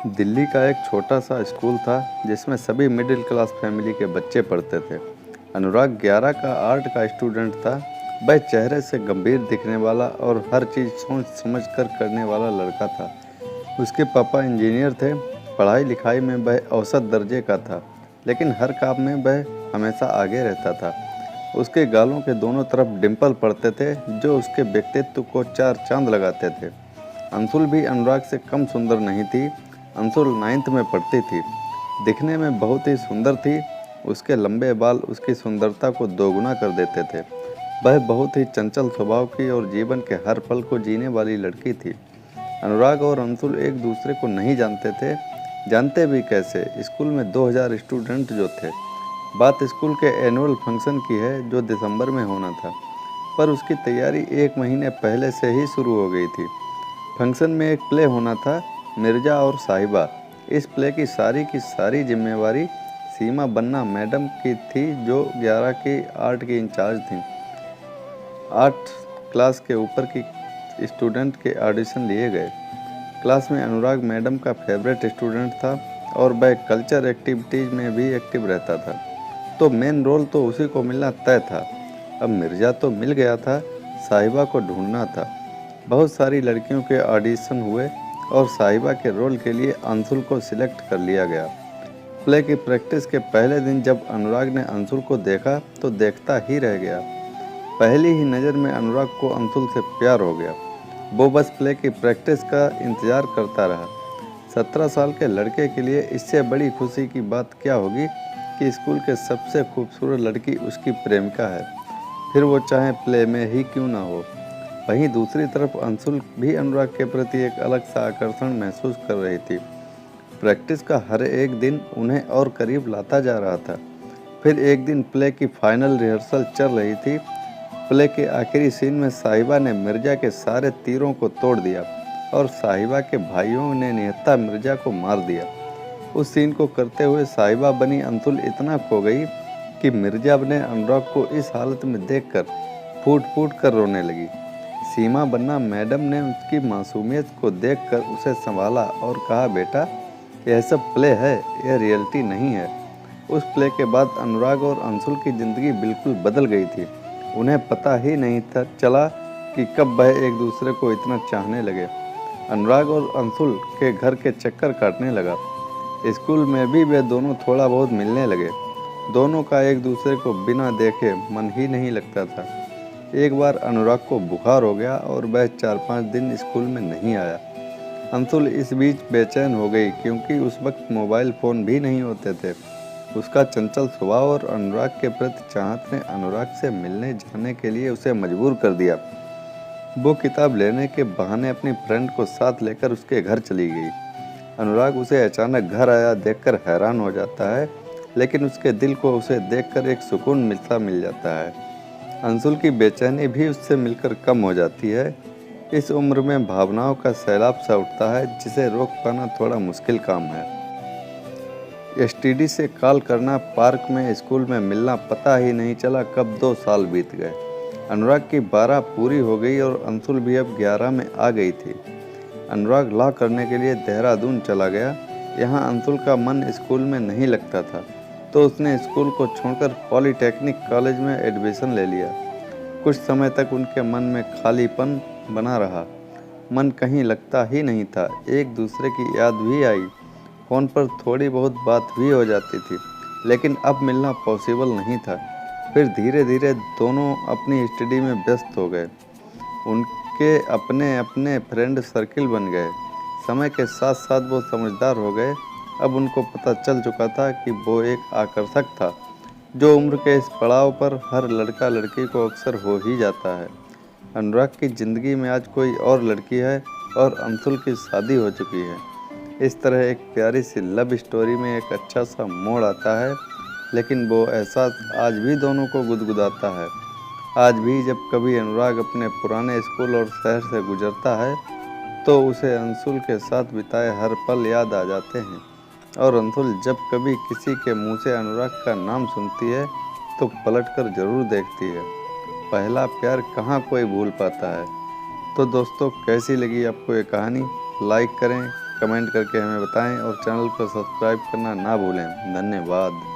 दिल्ली का एक छोटा सा स्कूल था जिसमें सभी मिडिल क्लास फैमिली के बच्चे पढ़ते थे। अनुराग 11 का आर्ट का स्टूडेंट था। वह चेहरे से गंभीर दिखने वाला और हर चीज़ सोच समझ कर करने वाला लड़का था। उसके पापा इंजीनियर थे। पढ़ाई लिखाई में वह औसत दर्जे का था, लेकिन हर काम में वह हमेशा आगे रहता था। उसके गालों के दोनों तरफ डिम्पल पड़ते थे जो उसके व्यक्तित्व को चार चांद लगाते थे। अंशुल भी अनुराग से कम सुंदर नहीं थी। अंशुल 9th में पढ़ती थी। दिखने में बहुत ही सुंदर थी। उसके लंबे बाल उसकी सुंदरता को दोगुना कर देते थे। वह बहुत ही चंचल स्वभाव की और जीवन के हर पल को जीने वाली लड़की थी। अनुराग और अंशुल एक दूसरे को नहीं जानते थे। जानते भी कैसे, स्कूल में 2000 स्टूडेंट जो थे। बात स्कूल के एनुअल फंक्शन की है जो दिसंबर में होना था, पर उसकी तैयारी 1 महीने पहले से ही शुरू हो गई थी। फंक्शन में एक प्ले होना था, मिर्जा और साहिबा। इस प्ले की सारी जिम्मेवारी सीमा बन्ना मैडम की थी, जो 11 की आर्ट की इंचार्ज थीं। 8 क्लास के ऊपर की स्टूडेंट के ऑडिशन लिए गए। क्लास में अनुराग मैडम का फेवरेट स्टूडेंट था और वह कल्चर एक्टिविटीज़ में भी एक्टिव रहता था, तो मेन रोल तो उसी को मिलना तय था। अब मिर्जा तो मिल गया था, साहिबा को ढूंढना था। बहुत सारी लड़कियों के ऑडिशन हुए और साहिबा के रोल के लिए अंशुल को सिलेक्ट कर लिया गया। प्ले की प्रैक्टिस के पहले दिन जब अनुराग ने अंशुल को देखा तो देखता ही रह गया। पहली ही नज़र में अनुराग को अंशुल से प्यार हो गया। वो बस प्ले की प्रैक्टिस का इंतज़ार करता रहा। 17 साल के लड़के के लिए इससे बड़ी खुशी की बात क्या होगी कि स्कूल के सबसे खूबसूरत लड़की उसकी प्रेमिका है, फिर वो चाहे प्ले में ही क्यों ना हो। वहीं दूसरी तरफ अंशुल भी अनुराग के प्रति एक अलग सा आकर्षण महसूस कर रही थी। प्रैक्टिस का हर एक दिन उन्हें और करीब लाता जा रहा था। फिर एक दिन प्ले की फाइनल रिहर्सल चल रही थी। प्ले के आखिरी सीन में साहिबा ने मिर्जा के सारे तीरों को तोड़ दिया और साहिबा के भाइयों ने निहत्था मिर्जा को मार दिया। उस सीन को करते हुए साहिबा बनी अंशुल इतना खो गई कि मिर्जा ने अनुराग को इस हालत में देखकर फूट फूट कर रोने लगी। सीमा बन्ना मैडम ने उसकी मासूमियत को देखकर उसे संभाला और कहा, बेटा यह सब प्ले है, यह रियलिटी नहीं है। उस प्ले के बाद अनुराग और अंशुल की ज़िंदगी बिल्कुल बदल गई थी। उन्हें पता ही नहीं था चला कि कब वह एक दूसरे को इतना चाहने लगे। अनुराग और अंशुल के घर के चक्कर काटने लगा। स्कूल में भी वे दोनों थोड़ा बहुत मिलने लगे। दोनों का एक दूसरे को बिना देखे मन ही नहीं लगता था। एक बार अनुराग को बुखार हो गया और वह 4-5 दिन स्कूल में नहीं आया। अंशुल इस बीच बेचैन हो गई क्योंकि उस वक्त मोबाइल फ़ोन भी नहीं होते थे। उसका चंचल स्वभाव और अनुराग के प्रति चाहत ने अनुराग से मिलने जाने के लिए उसे मजबूर कर दिया। वो किताब लेने के बहाने अपनी फ्रेंड को साथ लेकर उसके घर चली गई। अनुराग उसे अचानक घर आया देखकर हैरान हो जाता है, लेकिन उसके दिल को उसे देखकर एक सुकून मिल जाता है। अंशुल की बेचैनी भी उससे मिलकर कम हो जाती है। इस उम्र में भावनाओं का सैलाब सा उठता है जिसे रोक पाना थोड़ा मुश्किल काम है। एसटीडी से कॉल करना, पार्क में, स्कूल में मिलना, पता ही नहीं चला कब 2 साल बीत गए। अनुराग की 12 पूरी हो गई और अंशुल भी अब 11 में आ गई थी। अनुराग लॉ करने के लिए देहरादून चला गया। यहाँ अंशुल का मन स्कूल में नहीं लगता था, तो उसने स्कूल को छोड़कर पॉलीटेक्निक कॉलेज में एडमिशन ले लिया। कुछ समय तक उनके मन में खालीपन बना रहा। मन कहीं लगता ही नहीं था। एक दूसरे की याद भी आई। फ़ोन पर थोड़ी बहुत बात भी हो जाती थी, लेकिन अब मिलना पॉसिबल नहीं था। फिर धीरे धीरे दोनों अपनी स्टडी में व्यस्त हो गए। उनके अपने अपने फ्रेंड सर्किल बन गए। समय के साथ साथ वो समझदार हो गए। अब उनको पता चल चुका था कि वो एक आकर्षक था। जो उम्र के इस पड़ाव पर हर लड़का लड़की को अक्सर हो ही जाता है। अनुराग की ज़िंदगी में आज कोई और लड़की है और अंशुल की शादी हो चुकी है। इस तरह एक प्यारी सी लव स्टोरी में एक अच्छा सा मोड़ आता है, लेकिन वो एहसास आज भी दोनों को गुदगुदाता है। आज भी जब कभी अनुराग अपने पुराने स्कूल और शहर से गुजरता है तो उसे अंशुल के साथ बिताए हर पल याद आ जाते हैं। और अंशुल जब कभी किसी के मुंह से अनुराग का नाम सुनती है तो पलटकर जरूर देखती है। पहला प्यार कहाँ कोई भूल पाता है। तो दोस्तों, कैसी लगी आपको ये कहानी? लाइक करें, कमेंट करके हमें बताएं और चैनल को सब्सक्राइब करना ना भूलें। धन्यवाद।